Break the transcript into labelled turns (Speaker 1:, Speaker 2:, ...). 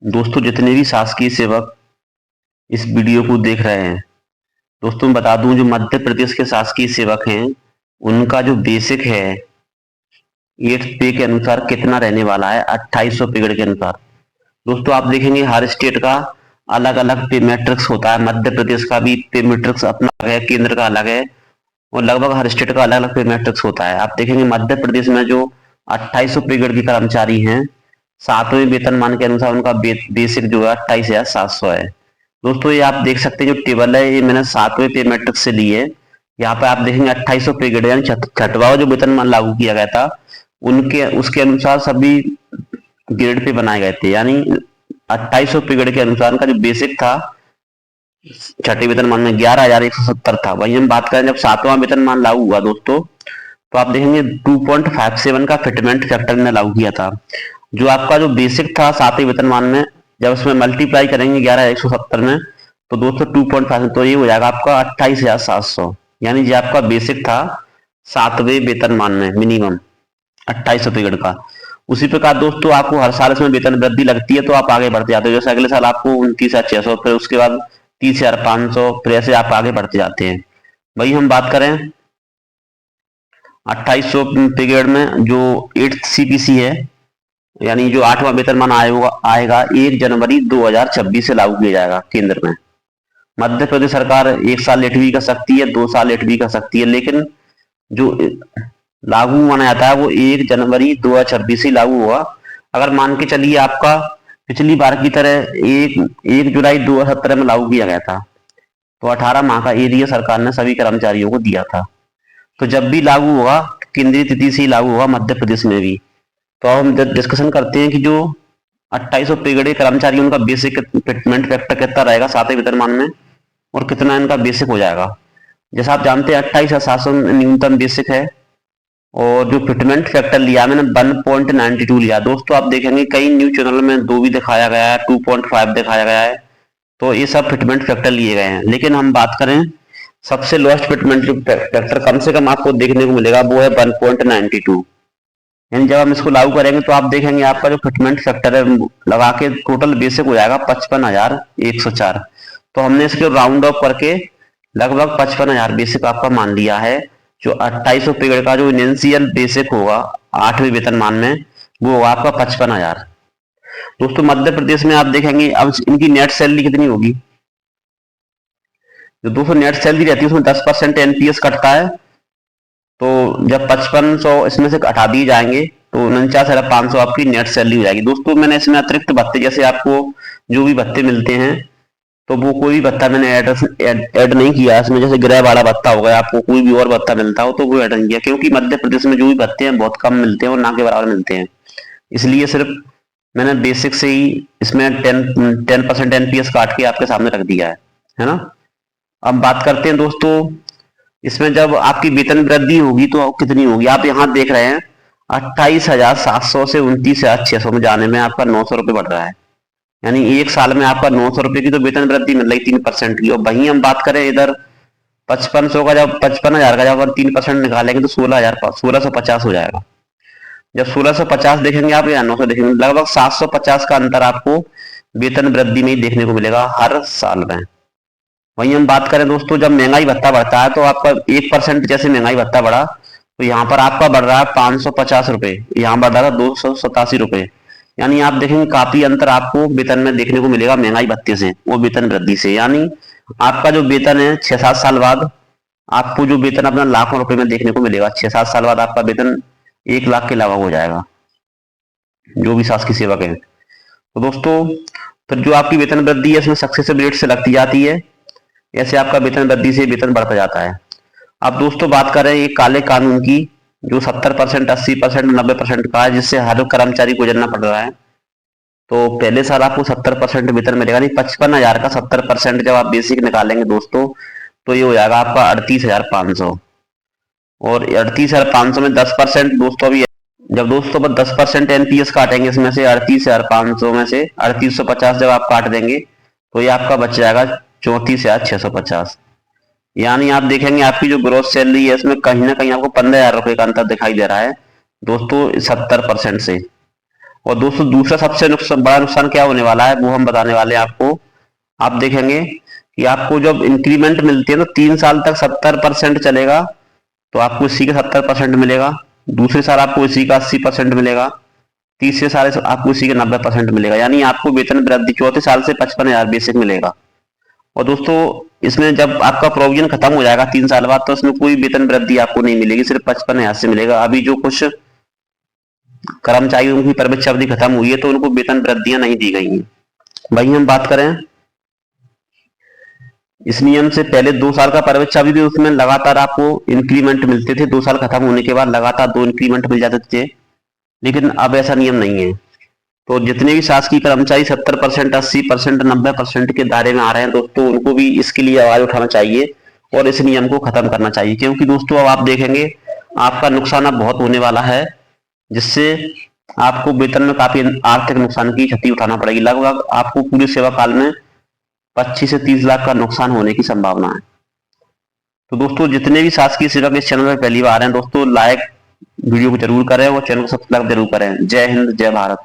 Speaker 1: दोस्तों जितने भी शासकीय सेवक इस वीडियो को देख रहे हैं, दोस्तों मैं बता दूं जो मध्य प्रदेश के शासकीय सेवक हैं उनका जो बेसिक है 8th पे के अनुसार कितना रहने वाला है 2800 पे के अनुसार। दोस्तों आप देखेंगे हर स्टेट का अलग अलग पे मैट्रिक्स होता है। मध्य प्रदेश का भी पे मैट्रिक्स अपना अलग है, केंद्र का अलग है और लगभग हर स्टेट का अलग अलग पे मैट्रिक्स होता है। आप देखेंगे मध्य प्रदेश में जो 2800 पे के कर्मचारी हैं 7वें वेतनमान के अनुसार उनका बेसिक जो है 28,700 है। दोस्तों ये आप देख सकते हैं जो टेबल है ये मैंने 7वें पे मैट्रिक्स से ली है। यहाँ पे आप देखेंगे 2800 पे ग्रेड यानी छठवां जो वेतनमान लागू किया गया था उनके उसके अनुसार सभी ग्रेड पे बनाए गए थे। यानी 2800 पे ग्रेड के अनुसार उनका जो बेसिक था छठे वेतनमान में 11,170 था। वही हम बात करें जब 7वां वेतनमान लागू हुआ दोस्तों तो आप देखेंगे 2.57 का फिटमेंट फैक्टर ने लागू किया था। जो आपका जो बेसिक था 7वें वेतनमान में जब उसमें मल्टीप्लाई करेंगे 11,170 में तो दोस्तों 2.5 तो ये हो जाएगा आपका 28,700। यानी जो आपका बेसिक था 7वें वेतनमान में मिनिमम 2800 पीरियड का। उसी प्रकार दोस्तों आपको हर साल इसमें वेतन वृद्धि लगती है तो आप आगे बढ़ते जाते हो। जैसे अगले साल आपको 29,600 फिर उसके बाद 30,500 फिर ऐसे आप आगे बढ़ते जाते हैं। वही हम बात करें 2800 पीरियड में जो 8th CPC है यानी जो 8वां वेतनमान आएगा 1 जनवरी 2026 से लागू किया जाएगा केंद्र में। मध्य प्रदेश सरकार 1 साल लेट भी कर सकती है, 2 साल लेट भी कर सकती है, लेकिन जो लागू माना जाता है वो 1 जनवरी 2026 ही लागू हुआ। अगर मान के चलिए आपका पिछली बार की तरह 1 जुलाई 2017 में लागू किया गया था तो 18 माह का एरिया सरकार ने सभी कर्मचारियों को दिया था। तो जब भी लागू होगा केंद्रीय तिथि से ही लागू होगा मध्य प्रदेश में भी। तो हम डिस्कशन करते हैं कि जो 2800 पे ग्रेड कर्मचारी उनका बेसिक फिटमेंट फैक्टर कितना रहेगा 7वें वेतनमान में और कितना इनका बेसिक हो जाएगा। जैसा आप जानते हैं 28,700 न्यूनतम बेसिक है और जो फिटमेंट फैक्टर लिया मैंने 1.92 लिया। दोस्तों आप देखेंगे कई न्यूज चैनल में 2 भी दिखाया गया है, 2.5 दिखाया गया है, तो ये सब फिटमेंट फैक्टर लिए गए हैं। लेकिन हम बात करें सबसे लोएस्ट फिटमेंट जो फैक्टर कम से कम आपको देखने को मिलेगा वो है 1.92। यानी जब हम इसको लागू करेंगे तो आप देखेंगे आपका जो फिटमेंट फैक्टर है लगा के टोटल बेसिक हो जाएगा 55,104। तो हमने इसके राउंड ऑफ करके लगभग 55,000 बेसिक आपका मान लिया है। जो 2800 पीरियड का जो इनिशियल बेसिक होगा 8वें वेतनमान में वो होगा आपका 55,000। दोस्तों मध्य प्रदेश में आप देखेंगे अब इनकी नेट सैलरी कितनी होगी। जो दोस्तों नेट सैलरी रहती है उसमें 10% NPS कटता है। तो जब 5500 इसमें से हटा दिए जाएंगे तो 49,500 आपकी नेट सैलरी हो जाएगी। दोस्तों मैंने इसमें अतिरिक्त भत्ते जैसे आपको जो भी भत्ते मिलते हैं तो वो कोई भी भत्ता मैंने ऐड नहीं किया इसमें। जैसे गृह वाला भत्ता हो गया, आपको कोई भी और भत्ता मिलता हो तो वो ऐड नहीं किया क्योंकि मध्य प्रदेश में जो भी भत्ते हैं बहुत कम मिलते हैं और ना के बराबर मिलते हैं। इसलिए सिर्फ मैंने बेसिक से ही इसमें 10% NPS काट के आपके सामने रख दिया है ना। अब बात करते हैं दोस्तों इसमें जब आपकी वेतन वृद्धि होगी तो कितनी होगी। आप यहाँ देख रहे हैं 28,700 से 29,600 में जाने में आपका 900 रुपये बढ़ रहा है। यानी एक साल में आपका 900 रुपये की तो वेतन वृद्धि मिल रही 3% की। और वहीं हम बात करें इधर 5500 का जब 55,000 का जब 3% निकालेंगे तो 1650 हो जाएगा। जब 1650 देखेंगे आप या 900 देखेंगे लगभग 750 का अंतर आपको वेतन वृद्धि में ही देखने को मिलेगा हर साल में। वहीं हम बात करें दोस्तों जब महंगाई भत्ता बढ़ता है तो आपका 1% जैसे महंगाई भत्ता बढ़ा तो यहाँ पर आपका बढ़ रहा है 550 रुपये, यहाँ बढ़ रहा था 287 रुपये। यानी आप देखेंगे काफी अंतर आपको वेतन में देखने को मिलेगा महंगाई भत्ते से वो वेतन वृद्धि से। यानी आपका जो वेतन है 6-7 साल बाद आपको जो वेतन अपना लाखों रुपए में देखने को मिलेगा। 6-7 साल बाद आपका वेतन 1 लाख के अलावा हो जाएगा जो भी शासकीय सेवक है। तो दोस्तों फिर जो आपकी वेतन वृद्धि है इसमें सक्सेसिव रेट से लगती जाती है। ऐसे आपका वेतन वृद्धि से वेतन बढ़ता जाता है। अब दोस्तों बात करें एक काले कानून की जो 70%, 80%, 90% का है जिससे हर कर्मचारी को गुजरना पड़ रहा है। तो पहले साल आपको 70% वेतन मिलेगा, नहीं 55,000 का 70% जब आप बेसिक निकालेंगे दोस्तों तो ये हो जाएगा आपका 38,500। और 38,500 में 10% दोस्तों अभी जब दोस्तों पर 10% NPS काटेंगे इसमें से 38,500 में से 3850 जब आप काट देंगे तो ये आपका बच जाएगा 34,650। यानी आप देखेंगे आपकी जो ग्रोथ सैलरी है इसमें कहीं ना कहीं आपको 15,000 रुपए का अंतर दिखाई दे रहा है दोस्तों 70% से। और दोस्तों दूसरा सबसे बड़ा नुकसान क्या होने वाला है वो हम बताने वाले हैं आपको। आप देखेंगे कि आपको जब इंक्रीमेंट मिलती है तो 3 साल तक 70% चलेगा, तो आपको इसी का 70% मिलेगा। दूसरे साल आपको इसी का 80% मिलेगा। तीसरे साल से आपको इसी का 90% मिलेगा। यानी आपको वेतन वृद्धि चौथे साल से 55,000 बेसिक मिलेगा। और दोस्तों इसमें जब आपका प्रोविजन खत्म हो जाएगा 3 साल बाद, तो इसमें कोई वेतन वृद्धि आपको नहीं मिलेगी, सिर्फ 55,000 से मिलेगा। अभी जो कुछ कर्मचारियों की प्रवेश अवधि खत्म हुई है तो उनको वेतन वृद्धियां नहीं दी गई हैं। वही हम बात करें इस नियम से पहले 2 साल का प्रवेश अवधि, उसमें लगातार आपको इंक्रीमेंट मिलते थे। 2 साल खत्म होने के बाद लगातार 2 इंक्रीमेंट मिल जाते थे, लेकिन अब ऐसा नियम नहीं है। तो जितने भी शासकीय कर्मचारी 70%, 80%, 90% के दायरे में आ रहे हैं दोस्तों, उनको भी इसके लिए आवाज उठाना चाहिए और इस नियम को खत्म करना चाहिए। क्योंकि दोस्तों अब आप देखेंगे आपका नुकसान अब बहुत होने वाला है, जिससे आपको वेतन में काफी आर्थिक नुकसान की क्षति उठाना पड़ेगी। लगभग आपको पूरे सेवा काल में 25 से 30 लाख का नुकसान होने की संभावना है। तो दोस्तों जितने भी शासकीय सेवक इस चैनल पर पहली बार हैं दोस्तों, लाइक वीडियो को जरूर करें और चैनल को सब्सक्राइब जरूर करें। जय हिंद, जय भारत।